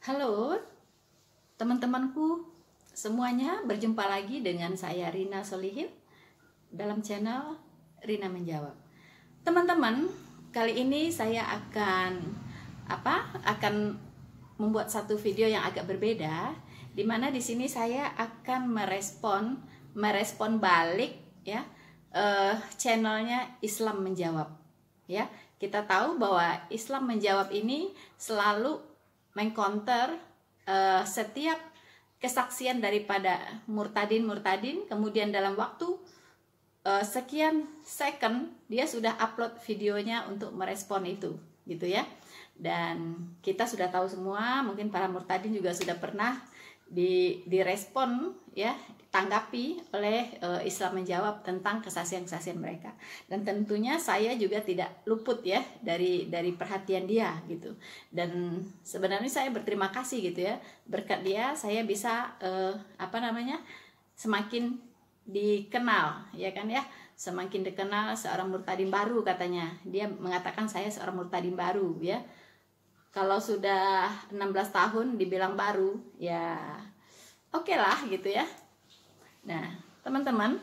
Halo teman-temanku semuanya, berjumpa lagi dengan saya Rina Solihin dalam channel Rina Menjawab. Teman-teman, kali ini saya akan membuat satu video yang agak berbeda, di mana di sini saya akan merespon balik ya channelnya Islam Menjawab. Ya, kita tahu bahwa Islam Menjawab ini selalu mengcounter setiap kesaksian daripada murtadin, kemudian dalam waktu sekian second dia sudah upload videonya untuk merespon itu, gitu ya. Dan kita sudah tahu semua, mungkin para murtadin juga sudah pernah direspon ya, tanggapi oleh Islam Menjawab tentang kesaksian-kesaksian mereka. Dan tentunya saya juga tidak luput ya dari perhatian dia gitu. Dan sebenarnya saya berterima kasih gitu ya, berkat dia saya bisa semakin dikenal ya kan ya, semakin dikenal seorang murtadin baru katanya. Dia mengatakan saya seorang murtadin baru ya. Kalau sudah 16 tahun dibilang baru, ya oke lah gitu ya. Nah, teman-teman,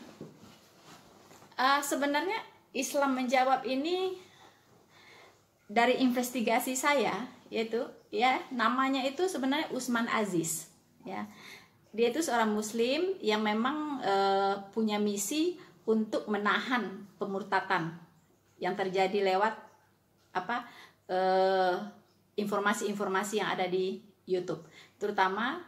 sebenarnya Islam Menjawab ini dari investigasi saya, yaitu ya namanya itu sebenarnya Usman Aziz ya. Dia itu seorang muslim yang memang punya misi untuk menahan pemurtatan yang terjadi lewat informasi-informasi yang ada di YouTube, terutama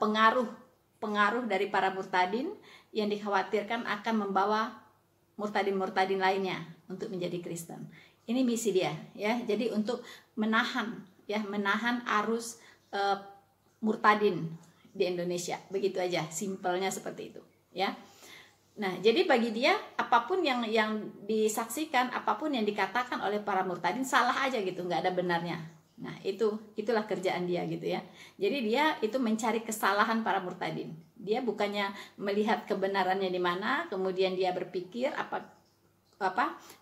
pengaruh dari para murtadin yang dikhawatirkan akan membawa murtadin lainnya untuk menjadi Kristen. Ini misi dia ya. Jadi untuk menahan arus murtadin di Indonesia. Begitu aja, simpelnya seperti itu ya. Nah, jadi bagi dia apapun yang disaksikan, apapun yang dikatakan oleh para murtadin salah aja gitu, nggak ada benarnya. Nah, itulah kerjaan dia gitu ya. Jadi dia itu mencari kesalahan para murtadin. Dia bukannya melihat kebenarannya di mana, kemudian dia berpikir apa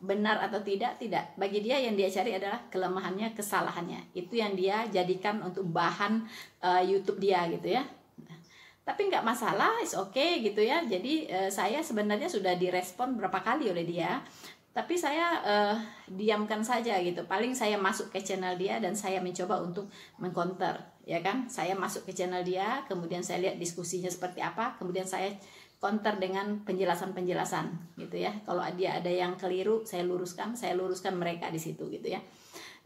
benar atau tidak. Bagi dia yang dia cari adalah kelemahannya, kesalahannya. Itu yang dia jadikan untuk bahan YouTube dia gitu ya. Tapi nggak masalah, is okay gitu ya. Jadi saya sebenarnya sudah direspon berapa kali oleh dia, tapi saya diamkan saja gitu. Paling saya masuk ke channel dia dan saya mencoba untuk mengcounter ya kan. Saya masuk ke channel dia, kemudian saya lihat diskusinya seperti apa, kemudian saya counter dengan penjelasan gitu ya. Kalau dia ada yang keliru, saya luruskan mereka di situ gitu ya.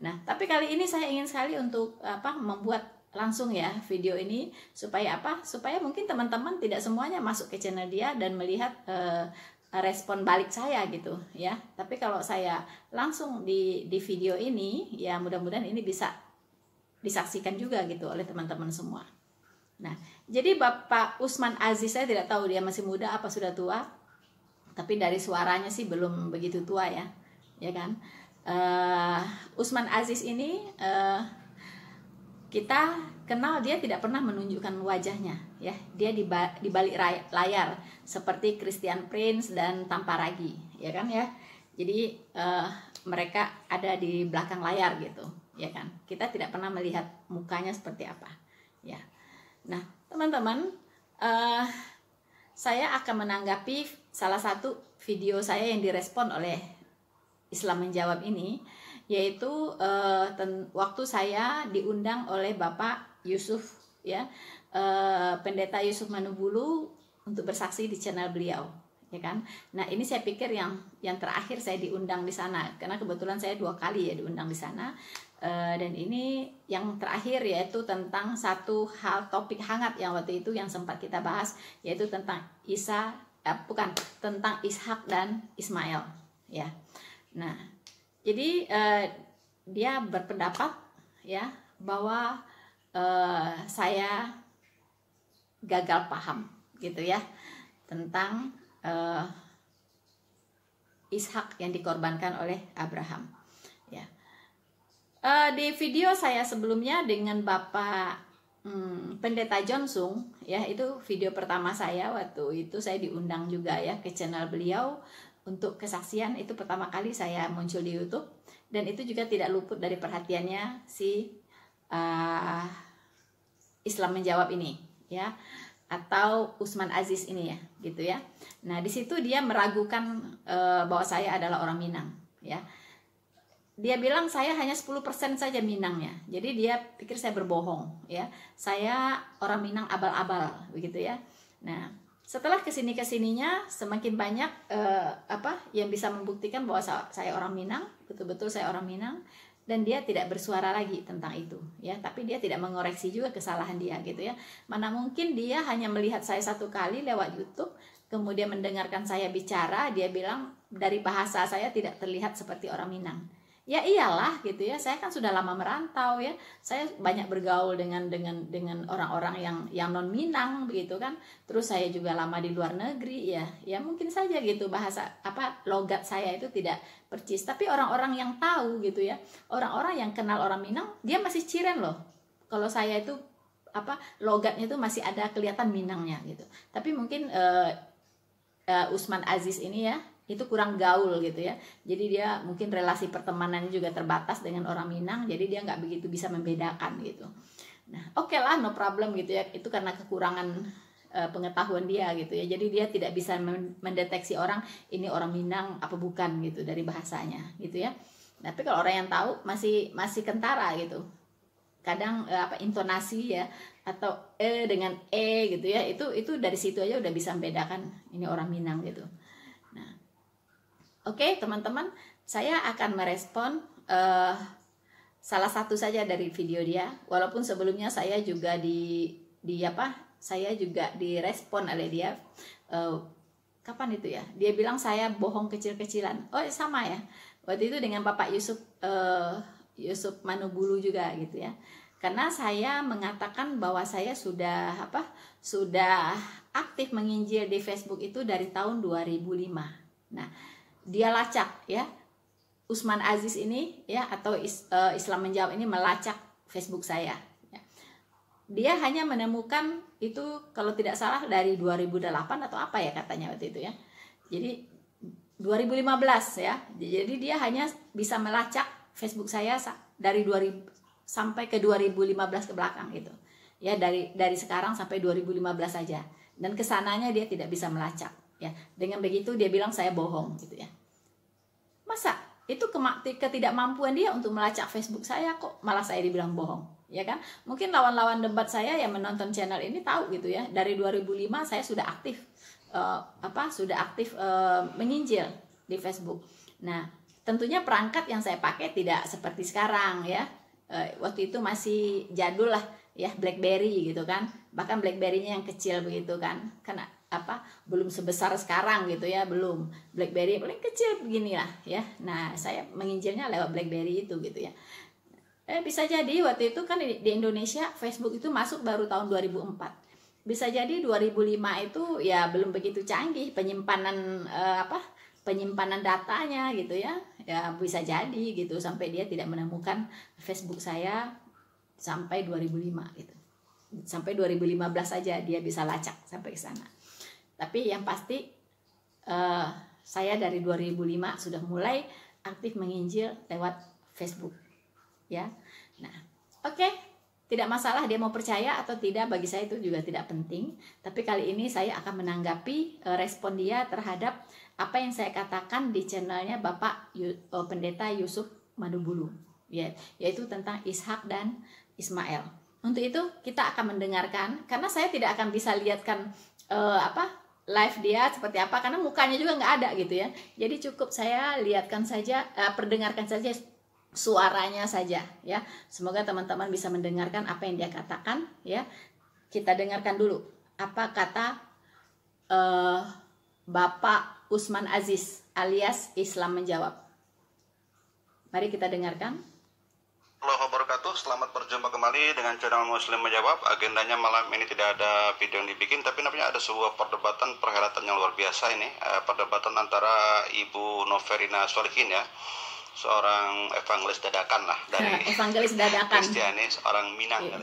Nah, tapi kali ini saya ingin sekali untuk membuat langsung ya video ini supaya mungkin teman-teman tidak semuanya masuk ke channel dia dan melihat respon balik saya gitu ya. Tapi kalau saya langsung di video ini ya, mudah-mudahan ini bisa disaksikan juga gitu oleh teman-teman semua. Nah, jadi Bapak Usman Aziz, saya tidak tahu dia masih muda apa sudah tua, tapi dari suaranya sih belum begitu tua ya kan. Usman Aziz ini kita kenal, dia tidak pernah menunjukkan wajahnya ya. Dia di balik layar seperti Christian Prince dan Tamparagi ya kan ya. Jadi mereka ada di belakang layar gitu ya kan. Kita tidak pernah melihat mukanya seperti apa ya. Nah, teman-teman, saya akan menanggapi salah satu video saya yang direspon oleh Islam Menjawab ini, yaitu waktu saya diundang oleh Bapak Yusuf ya, Pendeta Yusuf Manubulu untuk bersaksi di channel beliau ya kan. Nah, ini saya pikir yang terakhir saya diundang di sana, karena kebetulan saya 2 kali ya diundang di sana. Dan ini yang terakhir, yaitu tentang satu hal topik hangat yang waktu itu yang sempat kita bahas, yaitu tentang tentang Ishak dan Ismail ya. Nah, jadi dia berpendapat ya bahwa saya gagal paham gitu ya tentang Ishak yang dikorbankan oleh Abraham ya. Di video saya sebelumnya dengan Bapak Pendeta Jonsung ya, itu video pertama saya. Waktu itu saya diundang juga ya ke channel beliau untuk kesaksian. Itu pertama kali saya muncul di YouTube, dan itu juga tidak luput dari perhatiannya si Islam Menjawab ini, ya, atau Usman Aziz ini ya, gitu ya. Nah, di situ dia meragukan bahwa saya adalah orang Minang, ya. Dia bilang saya hanya 10% saja Minangnya. Jadi dia pikir saya berbohong, ya. Saya orang Minang abal-abal, begitu ya. Nah, setelah kesininya semakin banyak yang bisa membuktikan bahwa saya orang Minang, betul-betul saya orang Minang, dan dia tidak bersuara lagi tentang itu, ya. Tapi dia tidak mengoreksi juga kesalahan dia, gitu ya. Mana mungkin dia hanya melihat saya satu kali lewat YouTube, kemudian mendengarkan saya bicara, dia bilang dari bahasa saya tidak terlihat seperti orang Minang. Ya iyalah, gitu ya. Saya kan sudah lama merantau, ya. Saya banyak bergaul dengan orang-orang yang non Minang, begitu kan. Terus saya juga lama di luar negeri, ya. Ya mungkin saja gitu bahasa logat saya itu tidak percis. Tapi orang-orang yang tahu, gitu ya. Orang-orang yang kenal orang Minang, dia masih ciren loh. Kalau saya itu logatnya itu masih ada kelihatan Minangnya gitu. Tapi mungkin Usman Aziz ini ya, itu kurang gaul gitu ya. Jadi dia mungkin relasi pertemanannya juga terbatas dengan orang Minang, jadi dia nggak begitu bisa membedakan gitu. Nah, oke lah, no problem gitu ya. Itu karena kekurangan pengetahuan dia gitu ya. Jadi dia tidak bisa mendeteksi orang ini orang Minang apa bukan gitu dari bahasanya gitu ya. Tapi kalau orang yang tahu masih kentara gitu. Kadang intonasi ya, atau dengan gitu ya, itu dari situ aja udah bisa membedakan ini orang Minang gitu. Nah, oke, teman-teman, saya akan merespon salah satu saja dari video dia, walaupun sebelumnya saya juga saya juga direspon oleh dia. Kapan itu ya? Dia bilang saya bohong kecil-kecilan. Oh, sama ya. Waktu itu dengan Bapak Yusuf Manubulu juga gitu ya. Karena saya mengatakan bahwa saya sudah aktif menginjil di Facebook itu dari tahun 2005. Nah, dia lacak ya, Usman Aziz ini ya, atau Islam Menjawab ini melacak Facebook saya ya. Dia hanya menemukan itu kalau tidak salah dari 2008 atau apa ya katanya waktu itu ya. Jadi 2015 ya. Jadi dia hanya bisa melacak Facebook saya dari 2000 sampai ke 2015 ke belakang gitu. Ya, dari sekarang sampai 2015 saja. Dan kesananya dia tidak bisa melacak ya. Dengan begitu dia bilang saya bohong gitu ya. Masa itu ketidakmampuan dia untuk melacak Facebook saya, kok malah saya dibilang bohong, ya kan? Mungkin lawan-lawan debat saya yang menonton channel ini tahu gitu ya. Dari 2005 saya sudah aktif menginjil di Facebook. Nah, tentunya perangkat yang saya pakai tidak seperti sekarang ya. Waktu itu masih jadul lah ya, BlackBerry gitu kan. Bahkan BlackBerry-nya yang kecil begitu kan. Karena belum sebesar sekarang gitu ya, belum. BlackBerry paling kecil begini lah ya. Nah, saya menginjilnya lewat BlackBerry itu gitu ya. Bisa jadi waktu itu kan di Indonesia Facebook itu masuk baru tahun 2004. Bisa jadi 2005 itu ya belum begitu canggih penyimpanan penyimpanan datanya gitu ya. Ya bisa jadi gitu, sampai dia tidak menemukan Facebook saya sampai 2005 gitu. Sampai 2015 saja dia bisa lacak sampai ke sana. Tapi yang pasti saya dari 2005 sudah mulai aktif menginjil lewat Facebook ya. Nah, oke. Tidak masalah dia mau percaya atau tidak, bagi saya itu juga tidak penting. Tapi kali ini saya akan menanggapi respon dia terhadap apa yang saya katakan di channelnya Bapak Pendeta Yusuf Manubulu ya, yaitu tentang Ishak dan Ismail. Untuk itu kita akan mendengarkan, karena saya tidak akan bisa lihatkan live dia seperti apa, karena mukanya juga nggak ada gitu ya. Jadi cukup saya lihatkan saja, perdengarkan saja suaranya saja ya. Semoga teman-teman bisa mendengarkan apa yang dia katakan ya. Kita dengarkan dulu apa kata Bapak Usman Aziz alias Islam Menjawab. Mari kita dengarkan. Assalamualaikum wabarakatuh. Selamat berjumpa kembali dengan channel Muslim Menjawab. Agendanya malam ini tidak ada video yang dibikin, tapi nampaknya ada sebuah perdebatan perhelatan yang luar biasa ini. Perdebatan antara Ibu Noverina Solihin ya, seorang evangelis dadakan lah dari evangelis dadakan Kristiani, seorang Minang ya.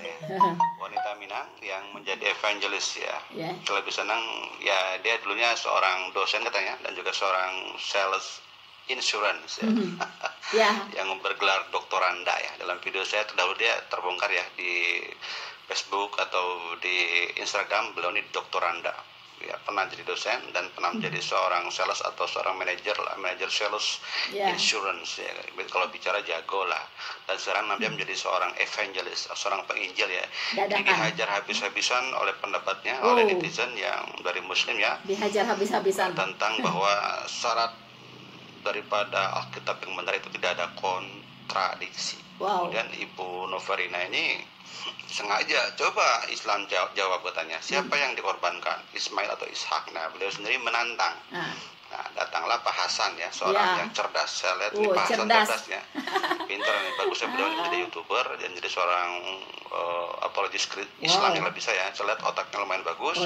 Wanita Minang yang menjadi evangelis ya. Lebih senang ya, dia dulunya seorang dosen katanya dan juga seorang sales insurance ya. Yang bergelar doktoranda ya. Dalam video saya terdahulu dia terbongkar ya di Facebook atau di Instagram, beliau ini doktoranda. Ya, pernah jadi dosen dan pernah menjadi seorang sales atau seorang manajer sales insurance ya. Kalau bicara jago lah. Dan sekarang dia menjadi seorang evangelist, seorang penginjil ya. Jadi dihajar habis-habisan oleh pendapat,nya oleh netizen yang dari Muslim ya. Dihajar habis-habisan tentang bahwa syarat daripada Alkitab yang benar itu tidak ada kontradiksi. Kemudian Ibu Novarina ini sengaja coba Islam jawab bertanya, siapa yang dikorbankan, Ismail atau Ishak? Nah, beliau sendiri menantang. Nah, datanglah Pak Hasan ya, seorang yang cerdas. Saya lihat ini Pak Hasan cerdas ya, pintar nih, bagusnya beliau menjadi YouTuber dan jadi seorang apologis Islam yang lebih saya lihat otaknya lumayan bagus,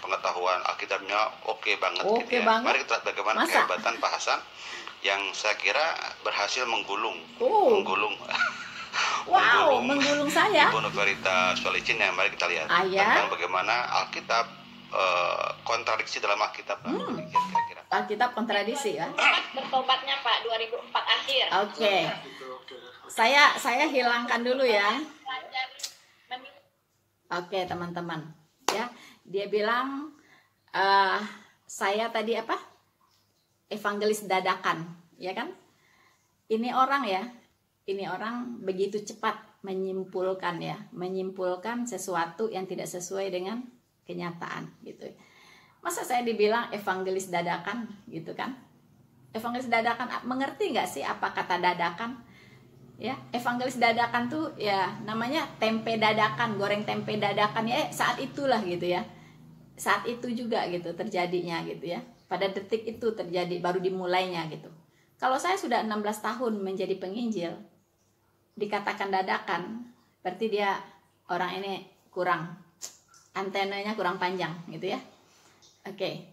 pengetahuan Alkitabnya oke banget gitu ya. Mari kita lihat bagaimana kehebatan Pak Hasan yang saya kira berhasil menggulung menggulung saya. Ibu Novarita Solicin ya, mari kita lihat tentang bagaimana Alkitab kontradiksi dalam Alkitab. Kira-kira. Alkitab kontradiksi ya. Bertobatnya Pak 2004 akhir. Oke. Saya hilangkan dulu ya. Oke, teman-teman. Ya, dia bilang saya tadi apa? Evangelis dadakan, ya kan? Ini orang begitu cepat menyimpulkan sesuatu yang tidak sesuai dengan kenyataan gitu. Masa saya dibilang evangelis dadakan gitu kan? Evangelis dadakan, mengerti nggak sih apa kata dadakan? Ya, evangelis dadakan tuh ya namanya tempe dadakan, goreng tempe dadakan ya saat itulah gitu ya. Saat itu juga gitu terjadinya gitu ya. Pada detik itu terjadi, baru dimulainya gitu. Kalau saya sudah 16 tahun menjadi penginjil, dikatakan dadakan, berarti dia orang ini kurang, antenanya kurang panjang gitu ya. Oke.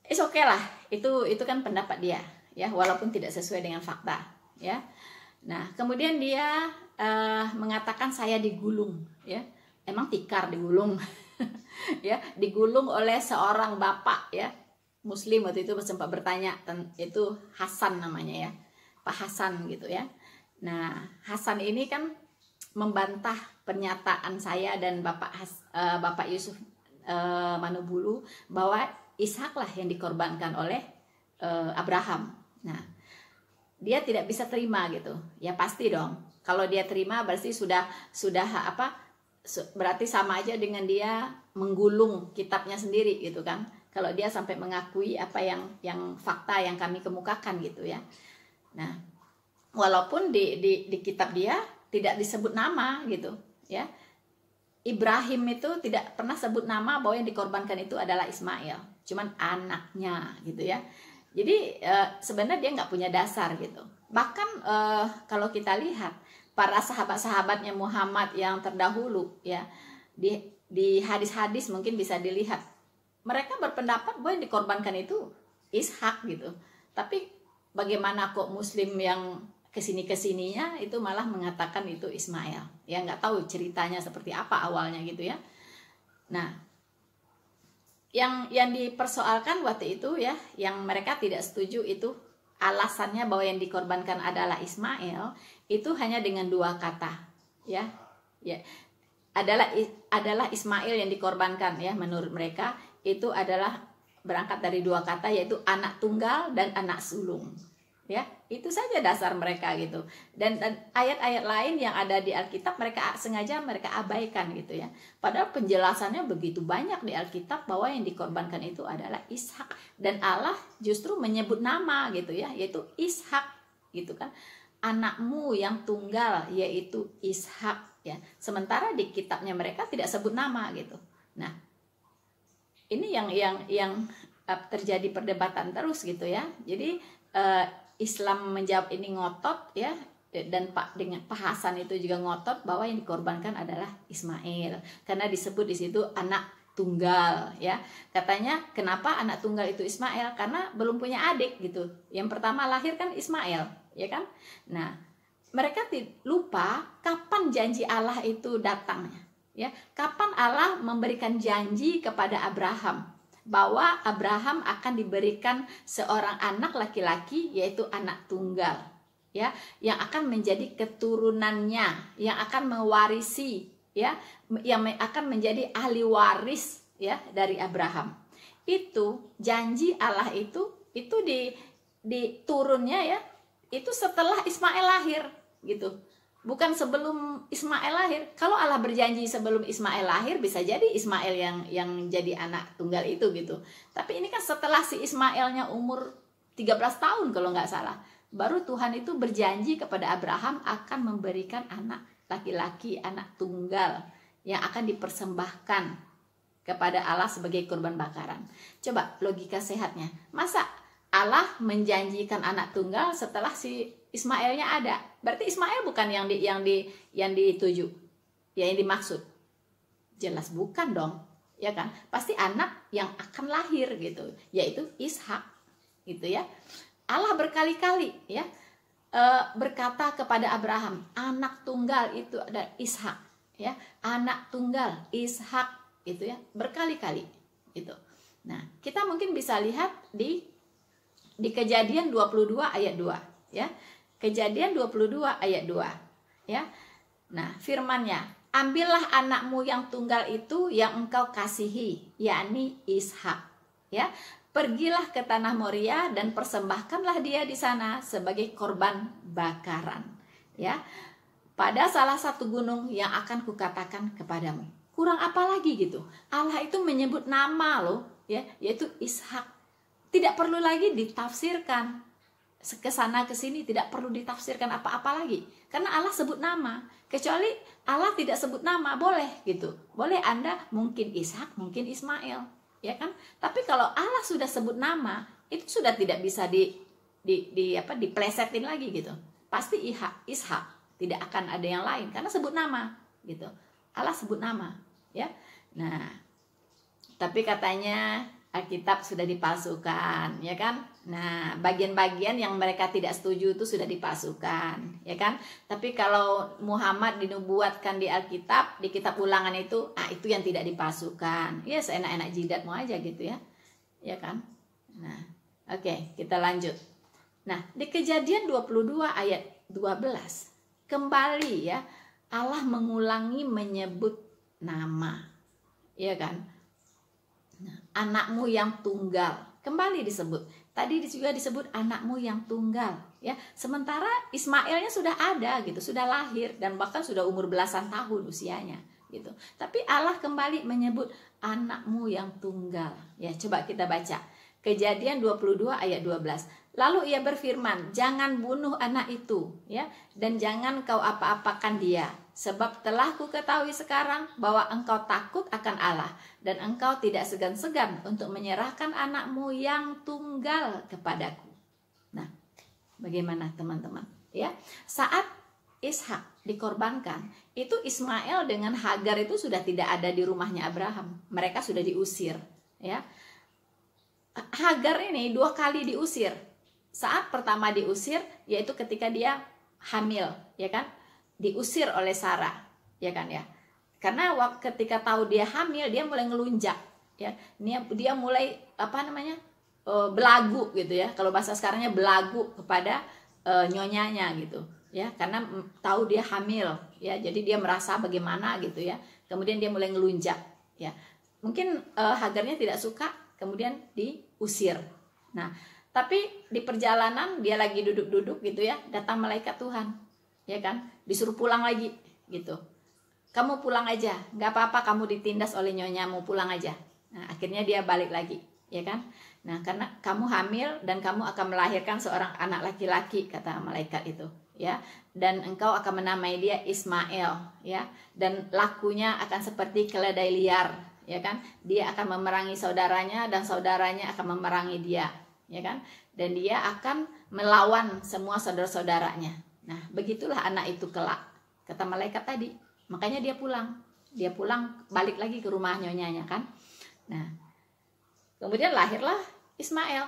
It's okay lah, itu kan pendapat dia ya, walaupun tidak sesuai dengan fakta ya. Nah, kemudian dia mengatakan saya digulung ya. Emang tikar digulung. Ya, digulung oleh seorang bapak ya. Muslim waktu itu sempat bertanya, itu Hasan namanya ya, Pak Hasan gitu ya. Nah, Hasan ini kan membantah pernyataan saya dan Bapak Yusuf Manubulu bahwa Ishak lah yang dikorbankan oleh Abraham. Nah, dia tidak bisa terima gitu. Ya pasti dong. Kalau dia terima berarti sudah apa? Berarti sama aja dengan dia menggulung kitabnya sendiri gitu kan. Kalau dia sampai mengakui apa yang fakta yang kami kemukakan gitu ya. Nah, walaupun di kitab dia tidak disebut nama gitu ya. Ibrahim itu tidak pernah sebut nama bahwa yang dikorbankan itu adalah Ismail, cuman anaknya gitu ya. Jadi sebenarnya dia nggak punya dasar gitu. Bahkan kalau kita lihat para sahabat-sahabatnya Muhammad yang terdahulu ya, di hadis-hadis mungkin bisa dilihat, mereka berpendapat bahwa yang dikorbankan itu Ishak gitu. Tapi bagaimana kok Muslim yang kesininya itu malah mengatakan itu Ismail? Ya nggak tahu ceritanya seperti apa awalnya gitu ya. Nah, yang dipersoalkan waktu itu ya, yang mereka tidak setuju itu alasannya bahwa yang dikorbankan adalah Ismail itu hanya dengan dua kata ya. Ya. Adalah Ismail yang dikorbankan ya, menurut mereka itu adalah berangkat dari dua kata, yaitu anak tunggal dan anak sulung. Ya, itu saja dasar mereka gitu. Dan ayat-ayat lain yang ada di Alkitab sengaja mereka abaikan gitu ya. Padahal penjelasannya begitu banyak di Alkitab bahwa yang dikorbankan itu adalah Ishak, dan Allah justru menyebut nama gitu ya, yaitu Ishak gitu kan. Anakmu yang tunggal yaitu Ishak ya. Sementara di kitabnya mereka tidak sebut nama gitu. Nah, ini yang terjadi perdebatan terus gitu ya. Jadi Islam menjawab ini ngotot ya, dan dengan Pak Hasan itu juga ngotot bahwa yang dikorbankan adalah Ismail karena disebut di situ anak tunggal ya. Katanya kenapa anak tunggal itu Ismail? Karena belum punya adik gitu. Yang pertama lahir kan Ismail, ya kan? Nah, mereka lupa kapan janji Allah itu datangnya. Ya, kapan Allah memberikan janji kepada Abraham bahwa Abraham akan diberikan seorang anak laki-laki, yaitu anak tunggal ya, yang akan menjadi keturunannya, yang akan mewarisi ya, yang akan menjadi ahli waris ya dari Abraham. Itu janji Allah itu turunnya ya, itu setelah Ismail lahir gitu. Bukan sebelum Ismail lahir. Kalau Allah berjanji sebelum Ismail lahir, bisa jadi Ismail yang jadi anak tunggal itu gitu. Tapi ini kan setelah si Ismailnya umur 13 tahun kalau nggak salah. Baru Tuhan itu berjanji kepada Abraham akan memberikan anak laki-laki, anak tunggal yang akan dipersembahkan kepada Allah sebagai korban bakaran. Coba logika sehatnya. Masa Allah menjanjikan anak tunggal setelah si Ismailnya ada? Berarti Ismail bukan yang dituju, yang dimaksud. Jelas bukan dong, ya kan? Pasti anak yang akan lahir gitu, yaitu Ishak, gitu ya. Allah berkali-kali ya berkata kepada Abraham, anak tunggal itu ada Ishak, ya, anak tunggal Ishak, itu ya, berkali-kali gitu. Nah, kita mungkin bisa lihat di Kejadian 22 ayat 2 ya. Kejadian 22 ayat 2 ya. Nah, firman-Nya, ambillah anakmu yang tunggal itu yang engkau kasihi, yakni Ishak ya. Pergilah ke tanah Moria dan persembahkanlah dia di sana sebagai korban bakaran ya. Pada salah satu gunung yang akan kukatakan kepadamu. Kurang apa lagi gitu? Allah itu menyebut nama loh ya, yaitu Ishak. Tidak perlu lagi ditafsirkan ke sana ke sini, tidak perlu ditafsirkan apa-apa lagi karena Allah sebut nama. Kecuali Allah tidak sebut nama, boleh gitu. Boleh Anda mungkin Ishak, mungkin Ismail, ya kan? Tapi kalau Allah sudah sebut nama, itu sudah tidak bisa diplesetin lagi gitu. Pasti Ishak, tidak akan ada yang lain karena sebut nama gitu. Allah sebut nama, ya. Nah, tapi katanya Alkitab sudah dipalsukan, ya kan? Nah, bagian-bagian yang mereka tidak setuju itu sudah dipalsukan, ya kan? Tapi kalau Muhammad dinubuatkan di Alkitab, di kitab Ulangan itu, itu yang tidak dipalsukan. Ya, seenak-enak jidatmu aja gitu ya. Ya kan? Nah, oke, kita lanjut. Nah, di Kejadian 22 ayat 12, kembali ya, Allah mengulangi menyebut nama. Ya kan? Nah, anakmu yang tunggal kembali disebut. Tadi juga disebut anakmu yang tunggal ya. Sementara Ismailnya sudah ada gitu, sudah lahir dan bahkan sudah umur belasan tahun usianya gitu. Tapi Allah kembali menyebut anakmu yang tunggal. Ya, coba kita baca. Kejadian 22 ayat 12. Lalu ia berfirman, jangan bunuh anak itu ya, dan jangan kau apa-apakan dia. Sebab telah ku ketahui sekarang bahwa engkau takut akan Allah dan engkau tidak segan-segan untuk menyerahkan anakmu yang tunggal kepadaku. Nah, bagaimana teman-teman? Ya, saat Ishak dikorbankan, itu Ismail dengan Hagar itu sudah tidak ada di rumahnya Abraham. Mereka sudah diusir. Ya, Hagar ini 2 kali diusir. Saat pertama diusir, yaitu ketika dia hamil, ya kan? Diusir oleh Sarah, ya kan ya? Karena ketika tahu dia hamil, dia mulai ngelunjak, ya. Dia mulai belagu gitu ya. Kalau bahasa sekarangnya belagu kepada nyonyanya gitu, ya. Karena tahu dia hamil, ya. Jadi dia merasa bagaimana gitu ya. Kemudian dia mulai ngelunjak, ya. Mungkin Hagarnya tidak suka, kemudian diusir. Nah, tapi di perjalanan dia lagi duduk-duduk gitu ya, datang malaikat Tuhan, ya kan, disuruh pulang lagi gitu. Kamu pulang aja, nggak apa-apa kamu ditindas oleh nyonyamu, pulang aja. Nah, akhirnya dia balik lagi, ya kan. Nah, karena kamu hamil dan kamu akan melahirkan seorang anak laki-laki, kata malaikat itu, ya. Dan engkau akan menamai dia Ismail, ya. Dan lakunya akan seperti keledai liar, ya kan. Dia akan memerangi saudaranya dan saudaranya akan memerangi dia, ya kan. Dan dia akan melawan semua saudara-saudaranya. Nah, begitulah anak itu kelak, kata malaikat tadi. Makanya dia pulang balik lagi ke rumah nyonyanya kan. Nah, kemudian lahirlah Ismail.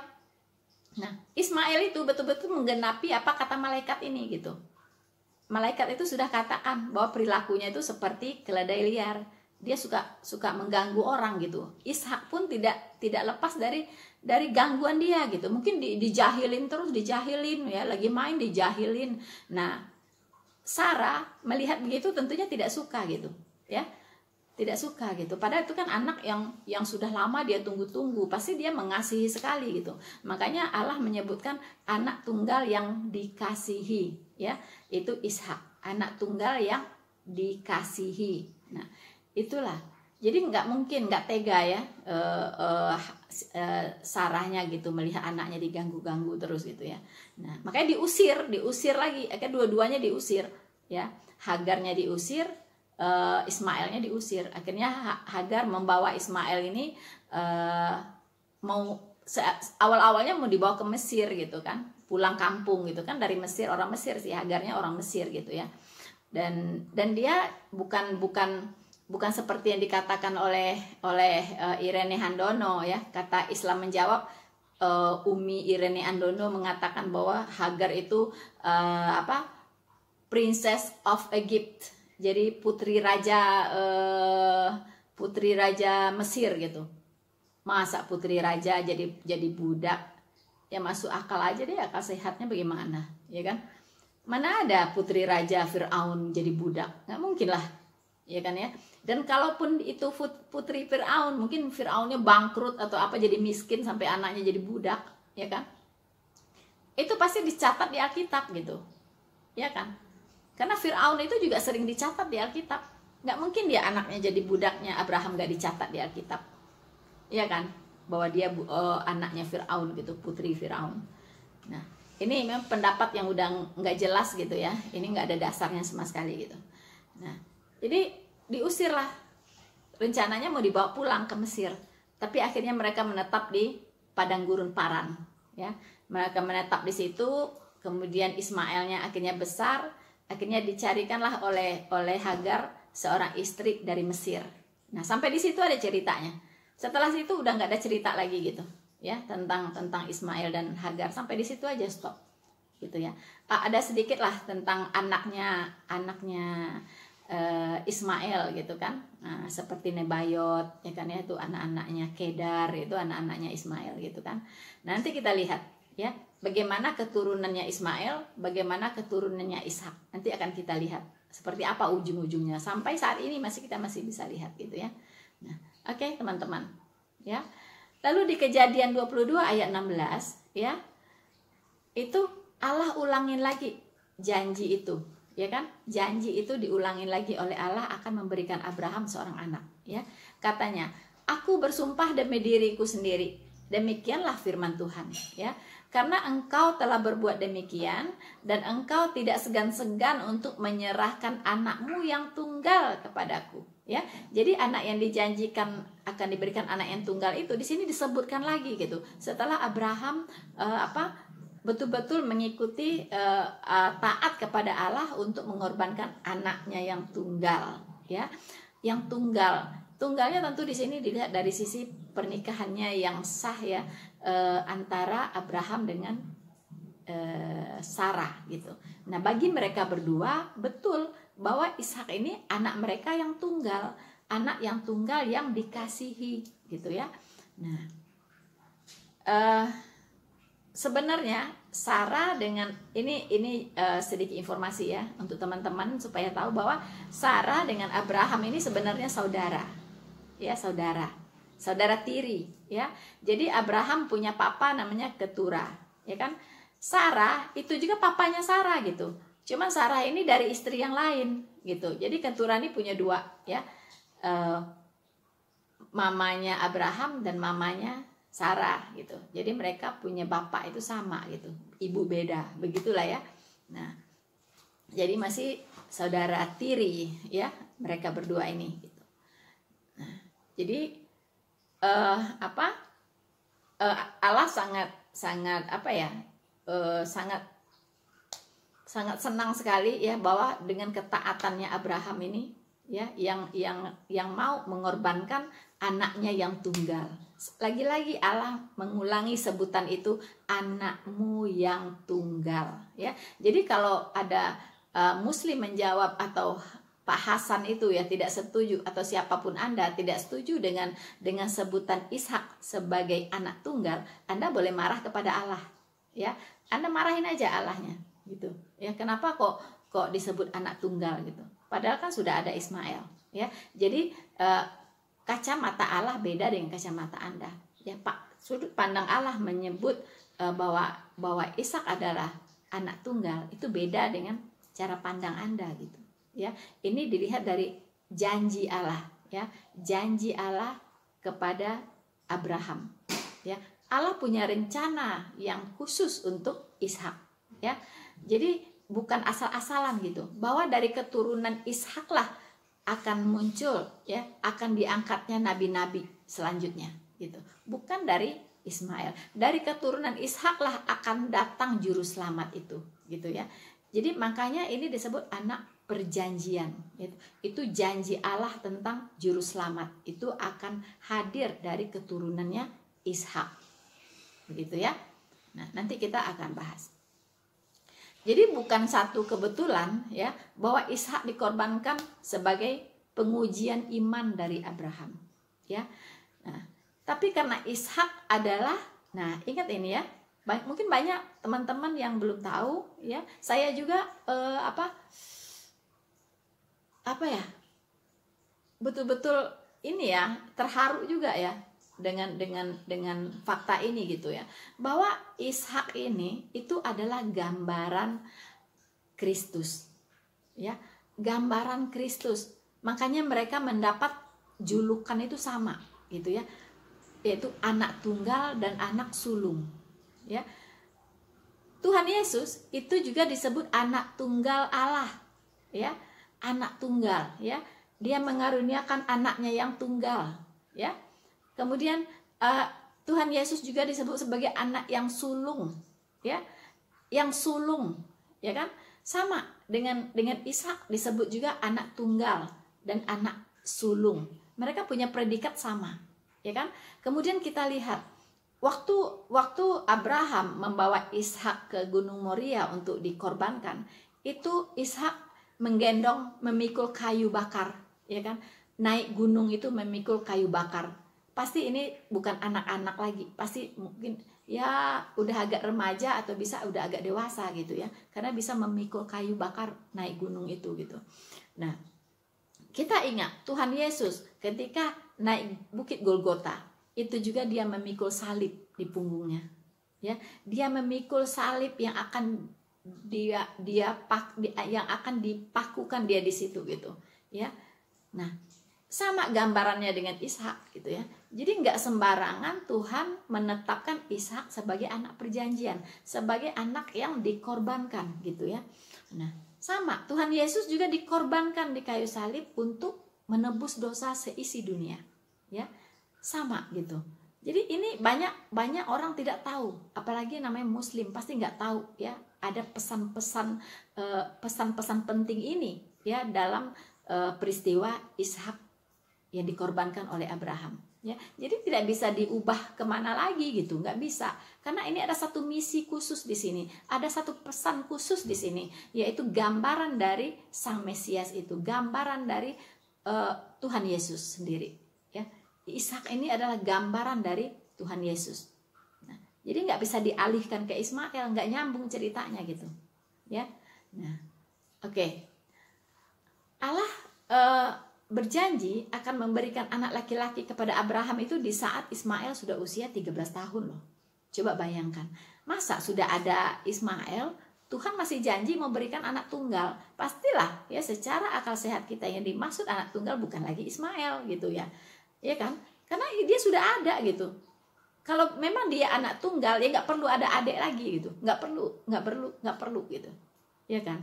Nah, Ismail itu betul-betul menggenapi apa kata malaikat ini gitu. Malaikat itu sudah katakan bahwa perilakunya itu seperti keledai liar. Dia suka mengganggu orang gitu. Ishak pun tidak lepas dari gangguan dia gitu. Mungkin dijahilin ya, lagi main dijahilin. Nah, Sarah melihat begitu tentunya tidak suka gitu. ya. Tidak suka gitu. Padahal itu kan anak yang sudah lama dia tunggu-tunggu, pasti dia mengasihi sekali gitu. Makanya Allah menyebutkan anak tunggal yang dikasihi, ya. Itu Ishak, anak tunggal yang dikasihi. Nah, itulah. Jadi nggak mungkin, nggak tega ya Sarahnya gitu melihat anaknya diganggu-ganggu terus gitu ya. Nah, makanya diusir lagi. Akhirnya dua-duanya diusir, ya. Hagarnya diusir, Ismailnya diusir. Akhirnya Hagar membawa Ismail ini awal-awalnya mau dibawa ke Mesir gitu kan, pulang kampung gitu kan, dari Mesir, orang Mesir sih, Hagarnya orang Mesir gitu ya. Dan dia bukan seperti yang dikatakan oleh Irene Handono ya. Kata Islam Menjawab, Umi Irene Handono mengatakan bahwa Hagar itu Princess of Egypt. Jadi putri raja Mesir gitu. Masa putri raja jadi budak? Ya masuk akal aja deh, akal sehatnya bagaimana, ya kan? Mana ada putri raja Firaun jadi budak? Nggak mungkin lah, ya kan ya? Dan kalaupun itu putri Firaun, mungkin Firaunnya bangkrut atau apa, jadi miskin sampai anaknya jadi budak, ya kan? Itu pasti dicatat di Alkitab gitu, ya kan? Karena Firaun itu juga sering dicatat di Alkitab. Nggak mungkin dia anaknya jadi budaknya Abraham nggak dicatat di Alkitab, ya kan? Bahwa dia anaknya Firaun gitu, putri Firaun. Nah, ini memang pendapat yang udah nggak jelas gitu ya. Ini nggak ada dasarnya sama sekali gitu. Nah, jadi diusirlah. Rencananya mau dibawa pulang ke Mesir, tapi akhirnya mereka menetap di padang gurun Paran, ya. Mereka menetap di situ. Kemudian Ismailnya akhirnya besar. Akhirnya dicarikanlah oleh Hagar seorang istri dari Mesir. Nah, sampai di situ ada ceritanya. Setelah situ udah nggak ada cerita lagi gitu, ya, tentang Ismail dan Hagar. Sampai di situ aja stop, gitu ya. Ada sedikit lah tentang anaknya Ismail gitu kan. Nah, seperti Nebayot, ya kan ya, itu anak-anaknya Kedar, itu anak-anaknya Ismail gitu kan. Nanti kita lihat ya, bagaimana keturunannya Ismail, bagaimana keturunannya Ishak. Nanti akan kita lihat seperti apa ujung-ujungnya. Sampai saat ini kita masih bisa lihat gitu ya. Nah, oke, teman-teman. Ya. Lalu di Kejadian 22 ayat 16 ya. Itu Allah ulangin lagi janji itu, ya kan? Janji itu diulangin lagi oleh Allah akan memberikan Abraham seorang anak, ya. Katanya, "Aku bersumpah demi diriku sendiri. Demikianlah firman Tuhan," ya. "Karena engkau telah berbuat demikian dan engkau tidak segan-segan untuk menyerahkan anakmu yang tunggal kepadaku." Ya, jadi anak yang dijanjikan akan diberikan anak yang tunggal itu di sini disebutkan lagi gitu. Setelah Abraham betul-betul mengikuti taat kepada Allah untuk mengorbankan anaknya yang tunggal, ya. Yang tunggalnya tentu di sini dilihat dari sisi pernikahannya yang sah ya, antara Abraham dengan Sarah gitu. Nah, bagi mereka berdua betul bahwa Ishak ini anak mereka yang tunggal, anak yang tunggal yang dikasihi gitu ya. Nah, sebenarnya Sarah dengan ini sedikit informasi ya untuk teman-teman supaya tahu bahwa Sarah dengan Abraham ini sebenarnya saudara, ya, saudara tiri, ya. Jadi Abraham punya papa namanya Ketura, ya kan? Sarah itu juga papanya Sarah gitu. Cuman Sarah ini dari istri yang lain gitu. Jadi Ketura ini punya dua, ya, mamanya Abraham dan mamanya Sarah gitu. Jadi mereka punya bapak itu sama gitu, ibu beda, begitulah ya. Nah, jadi masih saudara tiri ya mereka berdua ini gitu. Nah, jadi Allah sangat apa ya, sangat senang sekali ya bahwa dengan ketaatannya Abraham ini ya, yang mau mengorbankan anaknya yang tunggal. Lagi-lagi Allah mengulangi sebutan itu, anakmu yang tunggal ya. Jadi kalau ada Muslim menjawab atau Pak Hasan itu ya tidak setuju, atau siapapun Anda tidak setuju dengan sebutan Ishak sebagai anak tunggal, Anda boleh marah kepada Allah ya. Anda marahin aja Allahnya gitu ya. Kenapa kok disebut anak tunggal gitu? padahal kan sudah ada Ismail, ya. Jadi kacamata Allah beda dengan kacamata Anda, ya Pak. Sudut pandang Allah menyebut bahwa Ishak adalah anak tunggal, itu beda dengan cara pandang Anda gitu, ya. Ini dilihat dari janji Allah, ya, janji Allah kepada Abraham, ya. Allah punya rencana yang khusus untuk Ishak, ya. Jadi bukan asal-asalan gitu, bahwa dari keturunan Ishak lah akan muncul, ya, akan diangkatnya nabi-nabi selanjutnya gitu. Bukan dari Ismail. Dari keturunan Ishak lah akan datang juru selamat itu, gitu ya. Jadi makanya ini disebut anak perjanjian gitu. Itu janji Allah tentang juru selamat itu akan hadir dari keturunannya Ishak. Begitu ya. Nah, nanti kita akan bahas. Jadi bukan satu kebetulan ya bahwa Ishak dikorbankan sebagai pengujian iman dari Abraham, ya. Nah, tapi karena Ishak adalah, nah ingat ini ya, mungkin banyak teman-teman yang belum tahu ya. Saya juga betul-betul ini ya terharu juga ya dengan fakta ini gitu ya, bahwa Ishak ini itu adalah gambaran Kristus, ya, gambaran Kristus. Makanya mereka mendapat julukan itu sama gitu ya, yaitu anak tunggal dan anak sulung, ya. Tuhan Yesus itu juga disebut anak tunggal Allah, ya, anak tunggal, ya. Dia mengaruniakan anaknya yang tunggal, ya. Kemudian Tuhan Yesus juga disebut sebagai anak yang sulung, ya, yang sulung, ya kan? Sama dengan Ishak disebut juga anak tunggal dan anak sulung. Mereka punya predikat sama, ya kan? Kemudian kita lihat waktu Abraham membawa Ishak ke Gunung Moria untuk dikorbankan, itu Ishak memikul kayu bakar, ya kan? Naik gunung itu memikul kayu bakar. Pasti ini bukan anak-anak lagi, pasti mungkin ya udah agak remaja atau bisa udah agak dewasa gitu ya, karena bisa memikul kayu bakar naik gunung itu gitu. Nah, kita ingat Tuhan Yesus ketika naik bukit Golgota itu juga dia memikul salib di punggungnya, ya. Dia memikul salib yang akan yang akan dipakukan dia di situ gitu, ya. Nah, sama gambarannya dengan Ishak gitu ya. Jadi nggak sembarangan Tuhan menetapkan Ishak sebagai anak perjanjian, sebagai anak yang dikorbankan gitu ya. Nah, sama Tuhan Yesus juga dikorbankan di kayu salib untuk menebus dosa seisi dunia, ya. Sama gitu. Jadi ini banyak orang tidak tahu, apalagi namanya Muslim pasti nggak tahu ya. Ada pesan-pesan penting ini ya dalam peristiwa Ishak yang dikorbankan oleh Abraham, ya. Jadi tidak bisa diubah kemana lagi gitu, nggak bisa, karena ini ada satu misi khusus di sini, ada satu pesan khusus di sini, yaitu gambaran dari Sang Mesias itu, gambaran dari Tuhan Yesus sendiri, ya. Ishak ini adalah gambaran dari Tuhan Yesus. Nah, jadi nggak bisa dialihkan ke Ismail, nggak nyambung ceritanya gitu, ya. Nah, oke. Allah berjanji akan memberikan anak laki-laki kepada Abraham itu di saat Ismail sudah usia 13 tahun loh. Coba bayangkan, masa sudah ada Ismail, Tuhan masih janji memberikan anak tunggal. Pastilah ya, secara akal sehat kita yang dimaksud anak tunggal bukan lagi Ismail gitu ya. Ya kan? Karena dia sudah ada gitu. Kalau memang dia anak tunggal ya nggak perlu ada adik lagi gitu. Nggak perlu gitu. Ya kan?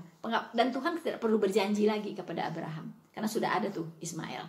Dan Tuhan tidak perlu berjanji lagi kepada Abraham karena sudah ada tuh Ismail,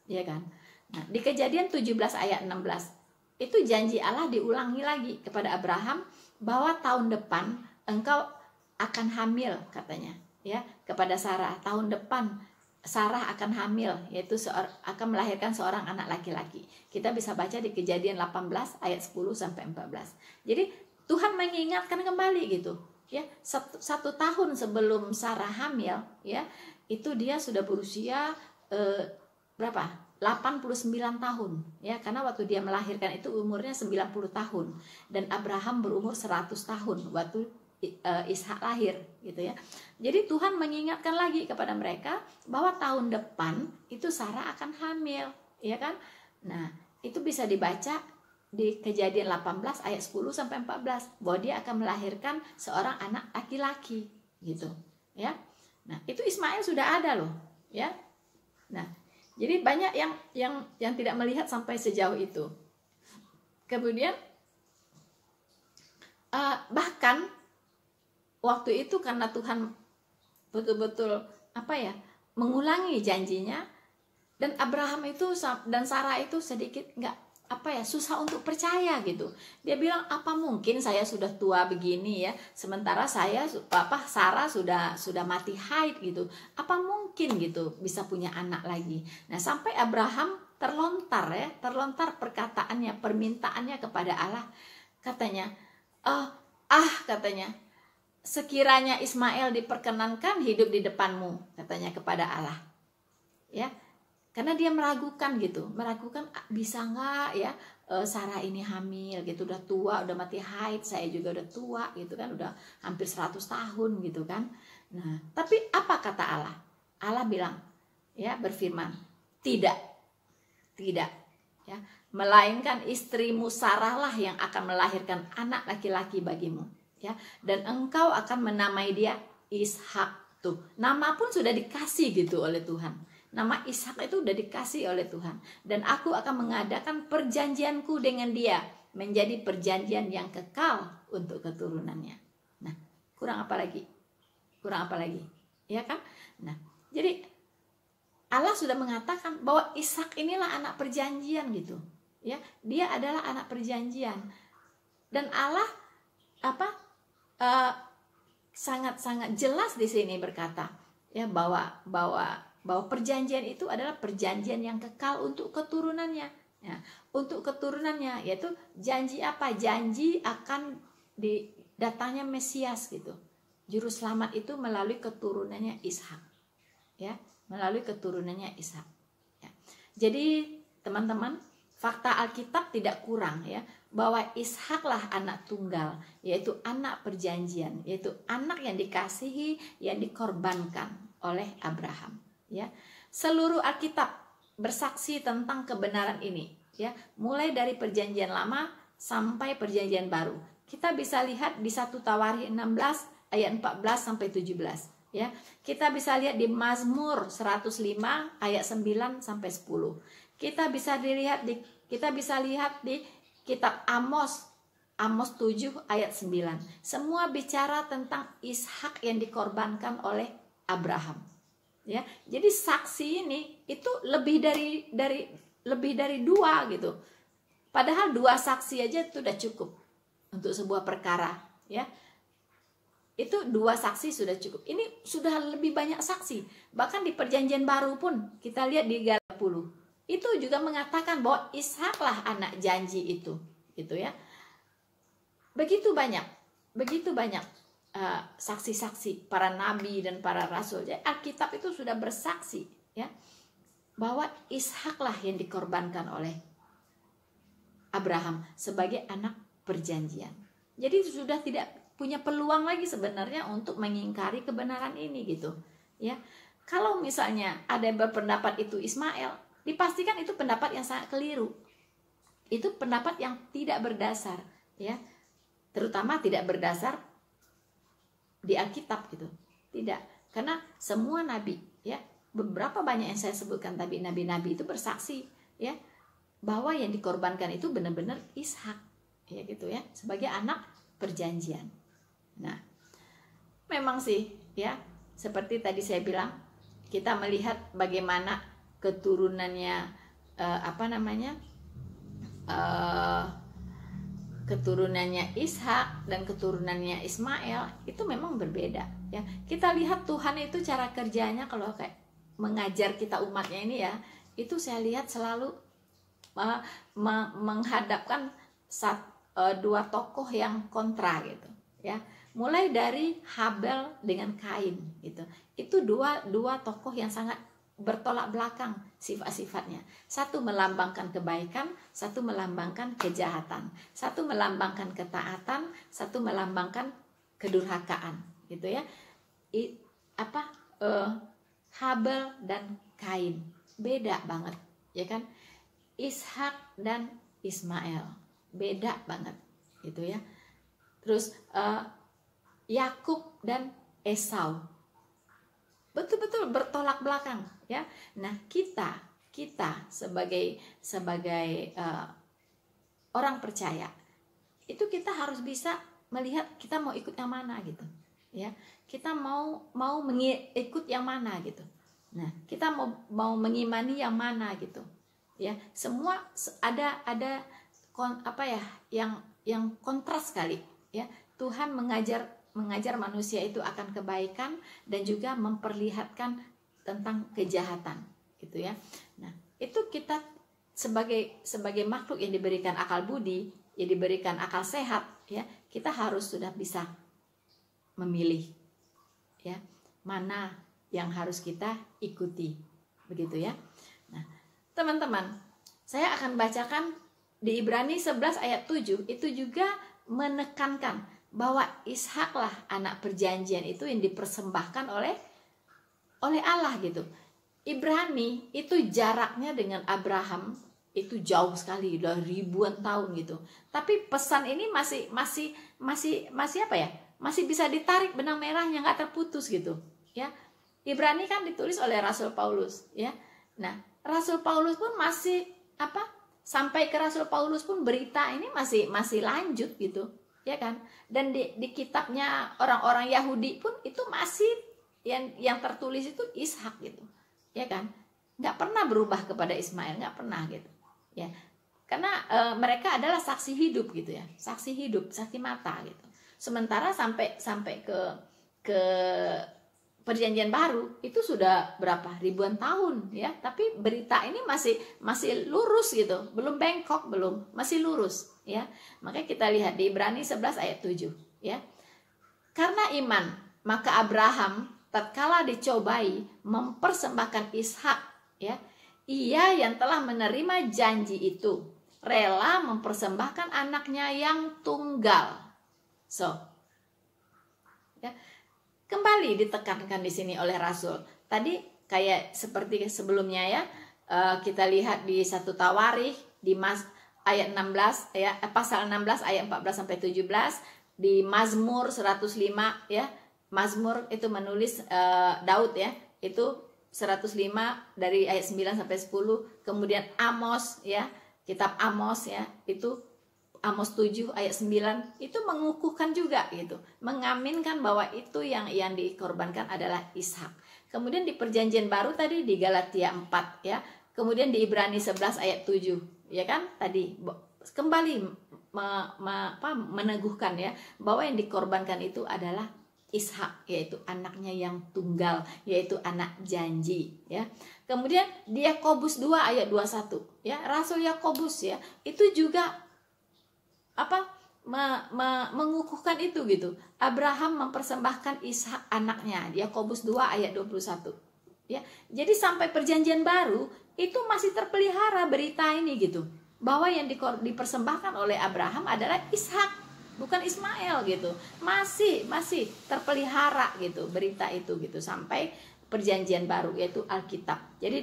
ya kan? Nah, di Kejadian 17 ayat 16 itu janji Allah diulangi lagi kepada Abraham bahwa tahun depan engkau akan hamil katanya, ya, kepada Sarah. Tahun depan Sarah akan hamil, yaitu akan melahirkan seorang anak laki-laki. Kita bisa baca di Kejadian 18 ayat 10 sampai 14. Jadi Tuhan mengingatkan kembali gitu. Ya, satu tahun sebelum Sarah hamil, ya, itu dia sudah berusia berapa? 89 tahun, ya, karena waktu dia melahirkan itu umurnya 90 tahun dan Abraham berumur 100 tahun waktu Ishak lahir gitu ya. Jadi Tuhan mengingatkan lagi kepada mereka bahwa tahun depan itu Sarah akan hamil, ya kan? Nah, itu bisa dibaca di Kejadian 18 ayat 10 sampai 14 bahwa dia akan melahirkan seorang anak laki-laki gitu, ya. Nah, itu Ismail sudah ada loh, ya. Nah, jadi banyak yang tidak melihat sampai sejauh itu. Kemudian bahkan waktu itu karena Tuhan betul-betul mengulangi janjinya, dan Abraham itu dan Sarah itu sedikit susah untuk percaya gitu. Dia bilang, apa mungkin saya sudah tua begini ya, sementara Sarah sudah mati haid gitu. Apa mungkin gitu bisa punya anak lagi? Nah, sampai Abraham terlontar perkataannya, permintaannya kepada Allah. Katanya, katanya, sekiranya Ismail diperkenankan hidup di depanmu, katanya kepada Allah, ya, karena dia meragukan bisa nggak ya Sarah ini hamil gitu, udah tua, udah mati haid, saya juga udah tua gitu kan, udah hampir 100 tahun gitu kan. Nah, tapi apa kata Allah? Allah bilang, ya, berfirman, tidak, ya, melainkan istrimu Sarah lah yang akan melahirkan anak laki-laki bagimu. Ya, dan engkau akan menamai dia Ishak. Tuh, nama pun sudah dikasih gitu oleh Tuhan. Nama Ishak itu udah dikasih oleh Tuhan. Dan aku akan mengadakan perjanjianku dengan dia menjadi perjanjian yang kekal untuk keturunannya. Nah, kurang apa lagi? Ya kan? Nah, jadi Allah sudah mengatakan bahwa Ishak inilah anak perjanjian gitu. Ya, dia adalah anak perjanjian. Dan Allah sangat-sangat jelas di sini berkata, ya, bahwa perjanjian itu adalah perjanjian yang kekal untuk keturunannya. Ya, untuk keturunannya, yaitu janji apa? Janji akan datangnya Mesias gitu. Juru selamat itu melalui keturunannya Ishak. Ya, melalui keturunannya Ishak. Ya. Jadi teman-teman, fakta Alkitab tidak kurang ya, bahwa Ishaklah anak tunggal, yaitu anak perjanjian, yaitu anak yang dikasihi, yang dikorbankan oleh Abraham. Ya, seluruh Alkitab bersaksi tentang kebenaran ini. Ya, mulai dari Perjanjian Lama sampai Perjanjian Baru. Kita bisa lihat di 1 Tawarikh 16 ayat 14 sampai 17. Ya, kita bisa lihat di Mazmur 105 ayat 9 sampai 10. Kita bisa lihat di kitab Amos 7 ayat 9. Semua bicara tentang Ishak yang dikorbankan oleh Abraham. Ya, jadi saksi ini itu lebih dari 2 gitu. Padahal 2 saksi aja itu udah cukup untuk sebuah perkara, ya. Itu 2 saksi sudah cukup. Ini sudah lebih banyak saksi. Bahkan di Perjanjian Baru pun kita lihat di Galatia 10. Itu juga mengatakan bahwa Ishaklah anak janji itu, gitu ya. Begitu banyak saksi-saksi para nabi dan para rasul. Jadi Alkitab itu sudah bersaksi ya bahwa Ishaklah yang dikorbankan oleh Abraham sebagai anak perjanjian. Jadi sudah tidak punya peluang lagi sebenarnya untuk mengingkari kebenaran ini gitu ya. Kalau misalnya ada yang berpendapat itu Ismail, dipastikan itu pendapat yang sangat keliru. Itu pendapat yang tidak berdasar ya. Terutama tidak berdasar di Alkitab gitu. Tidak, karena semua nabi ya, beberapa banyak yang saya sebutkan tadi nabi-nabi itu bersaksi ya bahwa yang dikorbankan itu benar-benar Ishak ya gitu ya, sebagai anak perjanjian. Nah, memang sih ya, seperti tadi saya bilang, kita melihat bagaimana keturunannya keturunannya Ishak dan keturunannya Ismail itu memang berbeda ya. Kita lihat Tuhan itu cara kerjanya kalau kayak mengajar kita umatnya ini ya, itu saya lihat selalu menghadapkan 2 tokoh yang kontra gitu ya. Mulai dari Habel dengan Kain gitu. Itu dua tokoh yang sangat bertolak belakang sifat-sifatnya. Satu melambangkan kebaikan, satu melambangkan kejahatan. Satu melambangkan ketaatan, satu melambangkan kedurhakaan gitu ya. Habel dan Kain beda banget ya kan. Ishak dan Ismail beda banget gitu ya. Terus Yakub dan Esau betul-betul bertolak belakang ya. Nah, kita sebagai orang percaya itu kita harus bisa melihat kita mau ikut yang mana gitu ya. Kita mau ikut yang mana gitu. Nah, kita mau mengimani yang mana gitu ya. Semua ada yang kontras sekali ya. Tuhan mengajar manusia itu akan kebaikan dan juga memperlihatkan tentang kejahatan gitu ya. Nah, itu kita sebagai makhluk yang diberikan akal budi, yang diberikan akal sehat ya, kita harus sudah bisa memilih ya, mana yang harus kita ikuti begitu ya. Nah, teman-teman, saya akan bacakan di Ibrani 11 ayat 7, itu juga menekankan bahwa Ishaklah anak perjanjian itu yang dipersembahkan oleh Allah gitu. Ibrani itu jaraknya dengan Abraham itu jauh sekali, udah ribuan tahun gitu. Tapi pesan ini masih apa ya? Masih bisa ditarik benang merahnya, nggak terputus gitu ya. Ibrani kan ditulis oleh Rasul Paulus ya. Nah, Rasul Paulus pun masih sampai ke Rasul Paulus pun berita ini masih lanjut gitu ya kan. Dan di kitabnya orang-orang Yahudi pun itu masih yang tertulis itu Ishak gitu ya kan. Nggak pernah berubah kepada Ismail, nggak pernah gitu ya. Karena mereka adalah saksi hidup gitu ya, saksi hidup, saksi mata gitu. Sementara sampai ke perjanjian baru itu sudah berapa ribuan tahun ya, tapi berita ini masih lurus gitu, belum bengkok, masih lurus ya. Makanya kita lihat di Ibrani 11 ayat 7 ya. Karena iman maka Abraham tatkala dicobai mempersembahkan Ishak ya, ia yang telah menerima janji itu rela mempersembahkan anaknya yang tunggal. Ya, kembali ditekankan di sini oleh Rasul. Tadi kayak seperti sebelumnya ya, kita lihat di 1 Tawarikh di ayat 16 ya, pasal 16 ayat 14 sampai 17, di Mazmur 105 ya. Mazmur itu menulis Daud ya, itu 105 dari ayat 9 sampai 10. Kemudian Amos ya, kitab Amos ya, itu Amos 7 ayat 9 itu mengukuhkan juga gitu, mengaminkan bahwa itu yang dikorbankan adalah Ishak. Kemudian di perjanjian baru tadi di Galatia 4 ya, kemudian di Ibrani 11 ayat 7 ya kan, tadi kembali meneguhkan ya bahwa yang dikorbankan itu adalah Ishak, yaitu anaknya yang tunggal, yaitu anak janji ya. Kemudian di Yakobus 2 ayat 21 ya, Rasul Yakobus ya, itu juga mengukuhkan itu gitu. Abraham mempersembahkan Ishak anaknya, Yakobus 2 ayat 21 ya. Jadi sampai perjanjian baru itu masih terpelihara berita ini gitu, bahwa yang dipersembahkan oleh Abraham adalah Ishak, bukan Ismail gitu. Masih terpelihara gitu berita itu gitu sampai perjanjian baru, yaitu Alkitab. Jadi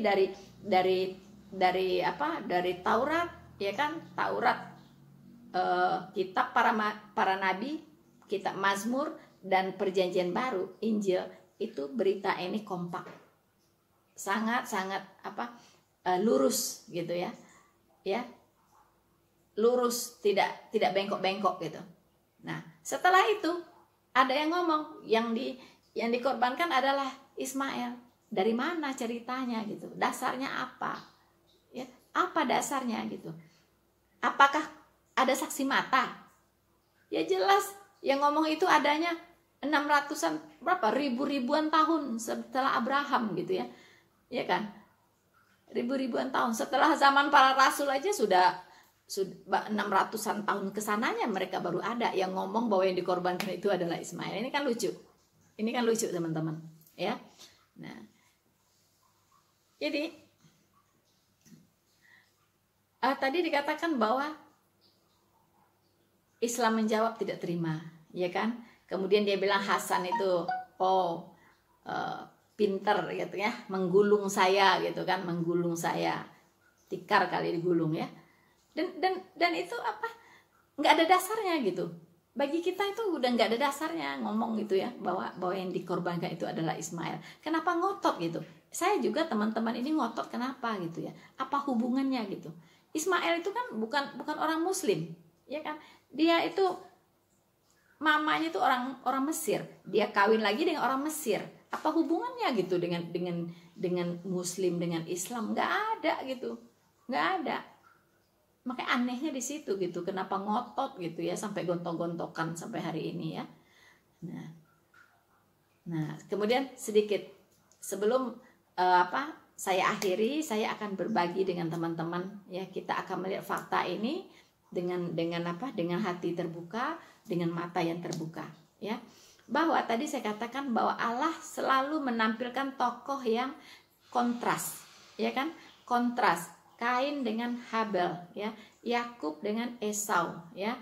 dari Taurat ya kan, Taurat, kitab para nabi, kitab Mazmur, dan perjanjian baru Injil, itu berita ini kompak, sangat lurus gitu ya, lurus, tidak bengkok-bengkok gitu. Nah, setelah itu ada yang ngomong yang dikorbankan adalah Ismail. Dari mana ceritanya gitu? Dasarnya apa? Ya, apa dasarnya gitu? Apakah ada saksi mata? Ya jelas yang ngomong itu adanya 600-an ribuan tahun setelah Abraham gitu ya. Ya kan? Ribuan tahun setelah zaman para rasul aja sudah 600-an tahun kesananya mereka baru ada yang ngomong bahwa yang dikorbankan itu adalah Ismail. Ini kan lucu. Ini kan lucu teman-teman, ya. Nah. Jadi tadi dikatakan bahwa Islam menjawab tidak terima, ya kan? Kemudian dia bilang Hasan itu pinter gitu ya, menggulung saya gitu kan, menggulung saya, tikar kali digulung ya. Dan itu apa? Nggak ada dasarnya gitu. Bagi kita itu udah nggak ada dasarnya ngomong gitu ya, bahwa yang dikorbankan itu adalah Ismail. Kenapa ngotot gitu? Saya juga teman-teman ini ngotot kenapa gitu ya? Apa hubungannya gitu? Ismail itu kan bukan orang Muslim, ya kan? Dia itu mamanya itu orang Mesir. Dia kawin lagi dengan orang Mesir. Apa hubungannya gitu dengan Muslim, dengan Islam? Nggak ada gitu, nggak ada. Makanya anehnya di situ gitu, kenapa ngotot gitu ya, sampai gontok-gontokan sampai hari ini ya. Nah kemudian sedikit sebelum saya akhiri, saya akan berbagi dengan teman-teman ya. Kita akan melihat fakta ini dengan hati terbuka, dengan mata yang terbuka ya. Bahwa tadi saya katakan bahwa Allah selalu menampilkan tokoh yang kontras, ya kan? Kontras. Kain dengan Habel, ya, Yakub dengan Esau, ya,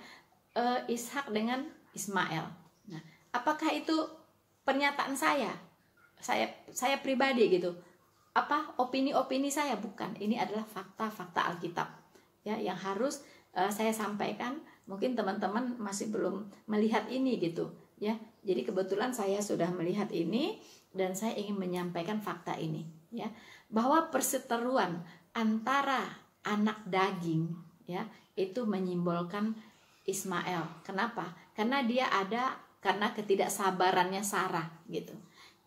Ishak dengan Ismail. Nah, apakah itu pernyataan saya? Saya pribadi gitu. Apa opini-opini saya? Bukan. Ini adalah fakta-fakta Alkitab, ya, yang harus saya sampaikan. Mungkin teman-teman masih belum melihat ini gitu, ya. Jadi kebetulan saya sudah melihat ini dan saya ingin menyampaikan fakta ini, ya, bahwa perseteruan antara anak daging ya itu menyimbolkan Ismail. Kenapa? Karena dia ada karena ketidaksabarannya Sarah gitu.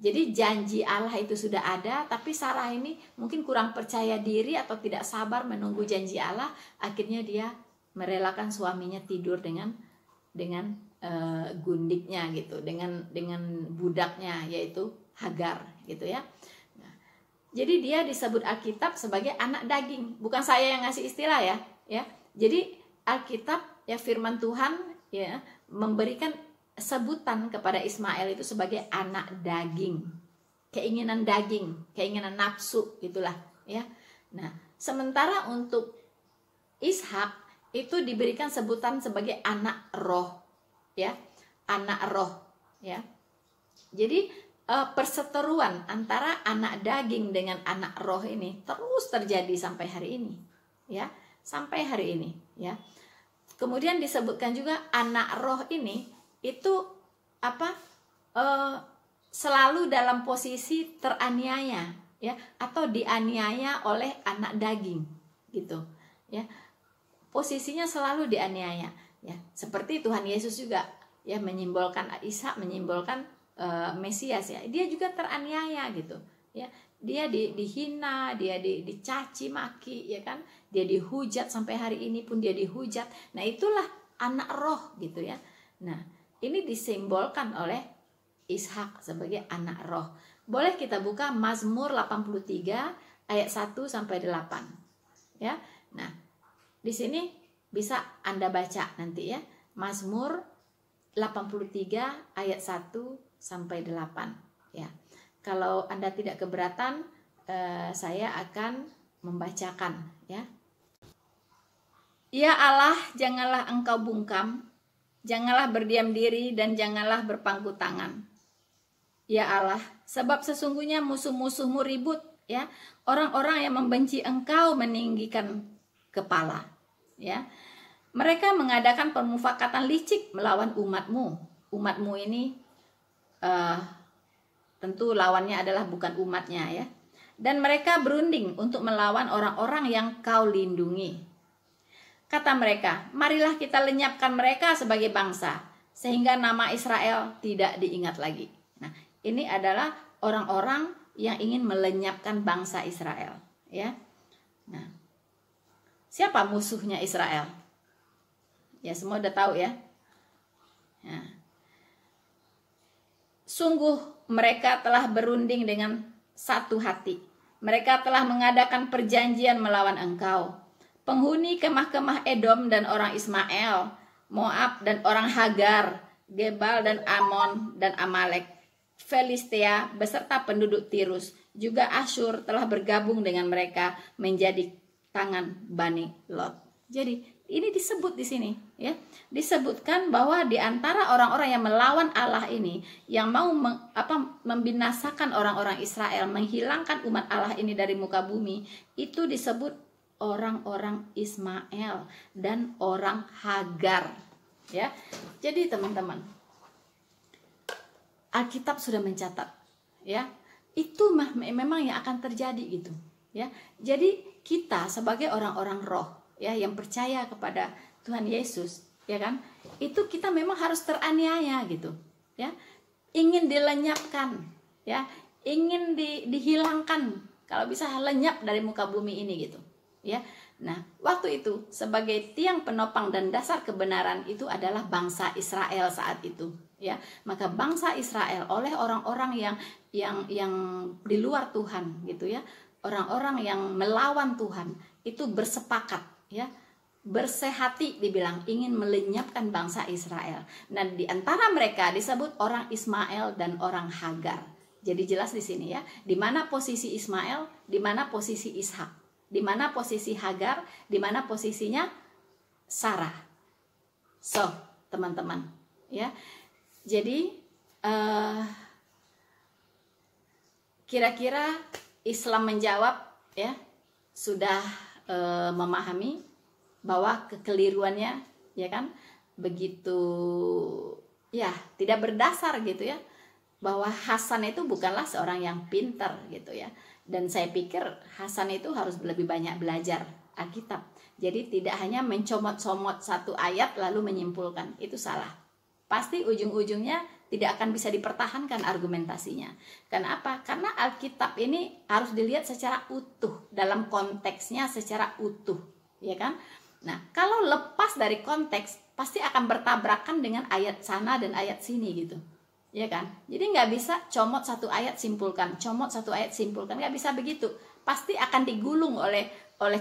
Jadi janji Allah itu sudah ada, tapi Sarah ini mungkin kurang percaya diri atau tidak sabar menunggu janji Allah. Akhirnya dia merelakan suaminya tidur dengan gundiknya gitu, dengan budaknya yaitu Hagar gitu ya. Jadi dia disebut Alkitab sebagai anak daging, bukan saya yang ngasih istilah ya. Jadi Alkitab ya, firman Tuhan ya, memberikan sebutan kepada Ismail itu sebagai anak daging, keinginan daging, keinginan nafsu gitulah ya. Nah, sementara untuk Ishak itu diberikan sebutan sebagai anak roh ya, anak roh ya. Jadi perseteruan antara anak daging dengan anak roh ini terus terjadi sampai hari ini ya, sampai hari ini ya. Kemudian disebutkan juga anak roh ini itu selalu dalam posisi teraniaya ya, atau dianiaya oleh anak daging gitu ya. Posisinya selalu dianiaya ya, seperti Tuhan Yesus juga ya, menyimbolkan Ishak, menyimbolkan Mesias ya, dia juga teraniaya gitu ya. Dia dihina, dia dicaci maki ya kan, dia dihujat, sampai hari ini pun dia dihujat. Nah itulah anak roh gitu ya. Nah ini disimbolkan oleh Ishak sebagai anak roh. Boleh kita buka Mazmur 83 ayat 1 sampai 8 ya. Nah di sini bisa Anda baca nanti ya, Mazmur 83 ayat 1 sampai 8 ya. Kalau Anda tidak keberatan, saya akan membacakan ya. Ya Allah, janganlah Engkau bungkam, janganlah berdiam diri, dan janganlah berpangku tangan. Ya Allah, sebab sesungguhnya musuh-musuhmu ribut ya. Orang-orang yang membenci Engkau meninggikan kepala ya. Mereka mengadakan permufakatan licik melawan umatmu. Umatmu ini tentu lawannya adalah bukan umatnya ya. Dan mereka berunding untuk melawan orang-orang yang Kau lindungi. Kata mereka, marilah kita lenyapkan mereka sebagai bangsa, sehingga nama Israel tidak diingat lagi. Nah, ini adalah orang-orang yang ingin melenyapkan bangsa Israel ya. Nah, siapa musuhnya Israel? Ya, semua udah tahu ya. Nah, sungguh mereka telah berunding dengan satu hati. Mereka telah mengadakan perjanjian melawan Engkau. Penghuni kemah-kemah Edom dan orang Ismail, Moab dan orang Hagar, Gebal dan Amon dan Amalek, Filistia beserta penduduk Tirus, juga Asyur telah bergabung dengan mereka menjadi tangan Bani Lot. Jadi Ini disebut di sini, ya. Disebutkan bahwa di antara orang-orang yang melawan Allah ini, yang mau membinasakan orang-orang Israel, menghilangkan umat Allah ini dari muka bumi, itu disebut orang-orang Ismail dan orang Hagar, ya. Jadi teman-teman, Alkitab sudah mencatat, ya. Itu memang yang akan terjadi gitu, ya. Jadi kita sebagai orang-orang roh, ya, yang percaya kepada Tuhan Yesus, ya kan, itu kita memang harus teraniaya gitu, ya, ingin dilenyapkan, ya, ingin dihilangkan, kalau bisa lenyap dari muka bumi ini gitu, ya. Nah, waktu itu sebagai tiang penopang dan dasar kebenaran itu adalah bangsa Israel saat itu, ya. Maka bangsa Israel oleh orang-orang yang di luar Tuhan gitu, ya, orang-orang yang melawan Tuhan itu bersepakat, ya, bersehati dibilang ingin melenyapkan bangsa Israel. Nah, di antara mereka disebut orang Ismail dan orang Hagar. Jadi jelas di sini, ya, di mana posisi Ismail, di mana posisi Ishak, di mana posisi Hagar, di mana posisinya Sarah. So, teman-teman, ya. Jadi kira-kira Islam menjawab, ya, sudah memahami bahwa kekeliruannya, ya kan, begitu, ya, tidak berdasar gitu, ya, bahwa Hasan itu bukanlah seorang yang pintar gitu, ya. Dan saya pikir Hasan itu harus lebih banyak belajar Alkitab. Jadi tidak hanya mencomot-comot satu ayat lalu menyimpulkan, itu salah. Pasti ujung-ujungnya tidak akan bisa dipertahankan argumentasinya. Kenapa? Karena Alkitab ini harus dilihat secara utuh, dalam konteksnya secara utuh, ya kan? Nah, kalau lepas dari konteks, pasti akan bertabrakan dengan ayat sana dan ayat sini gitu, ya kan? Jadi nggak bisa comot satu ayat simpulkan, comot satu ayat simpulkan, nggak bisa begitu. Pasti akan digulung oleh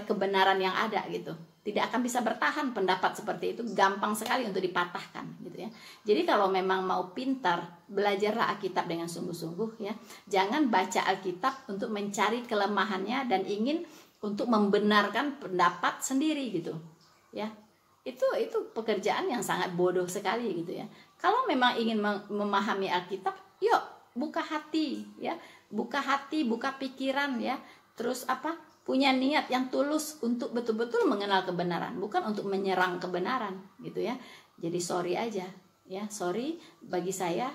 kebenaran yang ada gitu. Tidak akan bisa bertahan pendapat seperti itu, gampang sekali untuk dipatahkan gitu, ya. Jadi kalau memang mau pintar, belajarlah Alkitab dengan sungguh-sungguh, ya. Jangan baca Alkitab untuk mencari kelemahannya dan ingin untuk membenarkan pendapat sendiri gitu, ya. Itu pekerjaan yang sangat bodoh sekali gitu, ya. Kalau memang ingin memahami Alkitab, yuk buka hati, ya. Buka hati, buka pikiran, ya. Terus punya niat yang tulus untuk betul-betul mengenal kebenaran, bukan untuk menyerang kebenaran gitu, ya. Jadi sorry aja, ya, sorry, bagi saya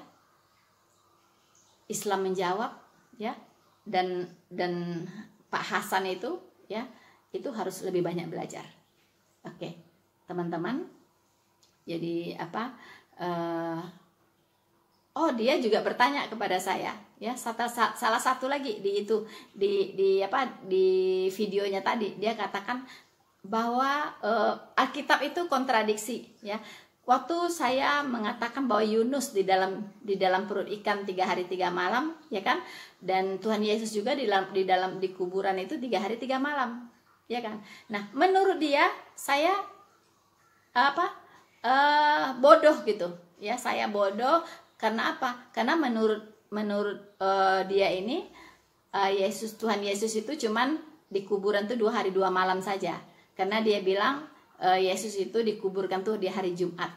Islam menjawab, ya, dan Pak Hasan itu, ya, itu harus lebih banyak belajar. Oke, teman-teman. Jadi dia juga bertanya kepada saya, ya, salah satu lagi di videonya tadi, dia katakan bahwa Alkitab itu kontradiksi, ya. Waktu saya mengatakan bahwa Yunus di dalam perut ikan 3 hari 3 malam, ya kan, dan Tuhan Yesus juga di kuburan itu 3 hari 3 malam, ya kan. Nah, menurut dia saya bodoh gitu, ya, saya bodoh. Karena apa? Karena menurut dia ini Tuhan Yesus itu cuman di kuburan tuh 2 hari 2 malam saja. Karena dia bilang Yesus itu dikuburkan tuh di hari Jumat.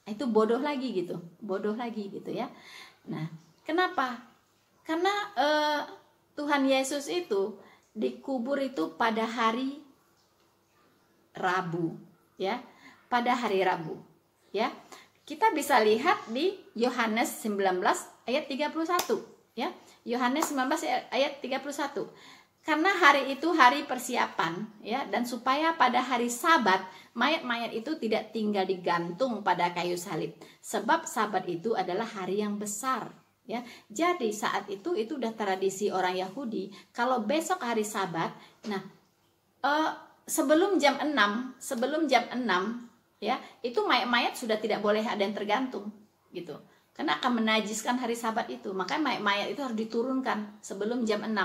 Itu bodoh lagi gitu, ya. Nah, kenapa? Karena Tuhan Yesus itu dikubur itu pada hari Rabu, ya, pada hari Rabu, ya. Kita bisa lihat di Yohanes 19 ayat 31, ya. Yohanes 19 ayat 31. Karena hari itu hari persiapan, ya, dan supaya pada hari Sabat mayat-mayat itu tidak tinggal digantung pada kayu salib. Sebab Sabat itu adalah hari yang besar, ya. Jadi saat itu udah tradisi orang Yahudi, kalau besok hari Sabat, nah sebelum jam 6, ya, itu mayat-mayat sudah tidak boleh ada yang tergantung gitu, karena akan menajiskan hari Sabat itu. Makanya mayat-mayat itu harus diturunkan sebelum jam 6,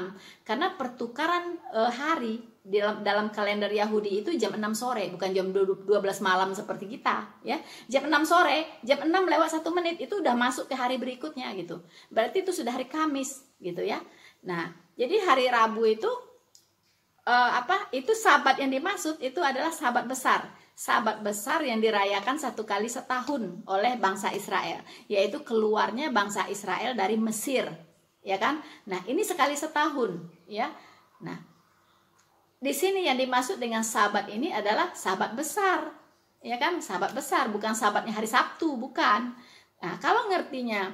karena pertukaran hari dalam kalender Yahudi itu jam 6 sore, bukan jam 12 malam seperti kita, ya. Jam 6 sore, jam 6 lewat 1 menit itu udah masuk ke hari berikutnya gitu. Berarti itu sudah hari Kamis gitu, ya. Nah, jadi hari Rabu itu itu Sabat yang dimaksud itu adalah Sabat besar. Sabat besar yang dirayakan 1 kali setahun oleh bangsa Israel, yaitu keluarnya bangsa Israel dari Mesir, ya kan? Nah, ini sekali setahun, ya. Nah, di sini yang dimaksud dengan Sabat ini adalah Sabat besar, ya kan? Sabat besar, bukan Sabatnya hari Sabtu, bukan. Nah, kalau ngertinya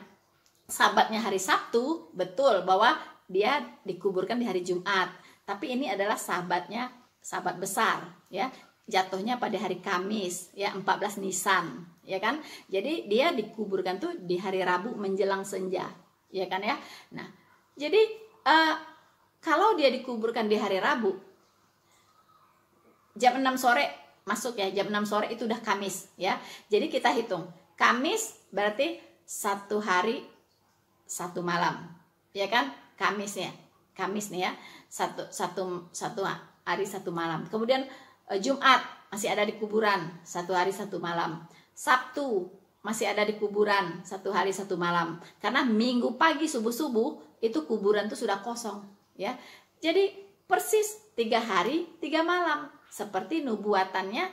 Sabatnya hari Sabtu, betul bahwa dia dikuburkan di hari Jumat. Tapi ini adalah Sabatnya Sabat besar, ya. Jatuhnya pada hari Kamis, ya, 14 Nisan, ya kan? Jadi dia dikuburkan tuh di hari Rabu menjelang senja, ya kan ya? Nah, jadi kalau dia dikuburkan di hari Rabu jam 6 sore masuk, ya, jam 6 sore itu udah Kamis, ya. Jadi kita hitung, Kamis berarti 1 hari 1 malam, ya kan? Kamis nih ya, satu hari 1 malam. Kemudian Jumat masih ada di kuburan 1 hari 1 malam. Sabtu masih ada di kuburan 1 hari 1 malam. Karena Minggu pagi subuh itu kuburan tuh sudah kosong, ya. Jadi persis 3 hari 3 malam seperti nubuatannya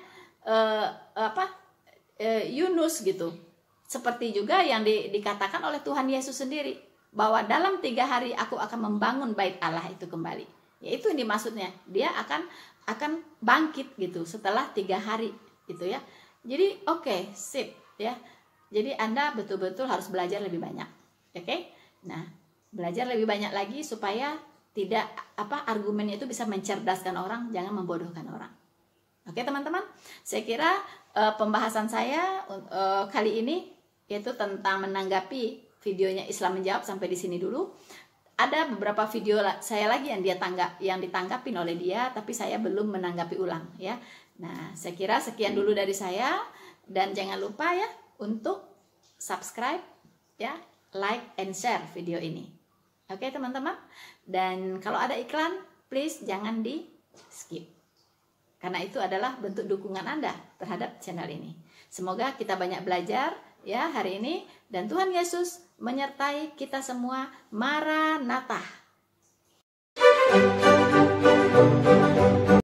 Yunus gitu. Seperti juga yang dikatakan oleh Tuhan Yesus sendiri, bahwa dalam 3 hari aku akan membangun bait Allah itu kembali. Yaitu ini maksudnya, dia akan bangkit gitu setelah 3 hari gitu ya. Jadi oke, sip ya. Jadi Anda betul-betul harus belajar lebih banyak. Oke? Nah, belajar lebih banyak lagi supaya tidak argumennya itu bisa mencerdaskan orang, jangan membodohkan orang. Oke, teman-teman? Saya kira pembahasan saya kali ini yaitu tentang menanggapi videonya Islam Menjawab sampai di sini dulu. Ada beberapa video saya lagi yang ditanggapin oleh dia, tapi saya belum menanggapi ulang, ya. Nah, saya kira sekian dulu dari saya, dan jangan lupa ya untuk subscribe, ya, like and share video ini. Oke, teman-teman. Dan kalau ada iklan, please jangan di skip, karena itu adalah bentuk dukungan Anda terhadap channel ini. Semoga kita banyak belajar ya hari ini, dan Tuhan Yesus menyertai kita semua. Maranatha.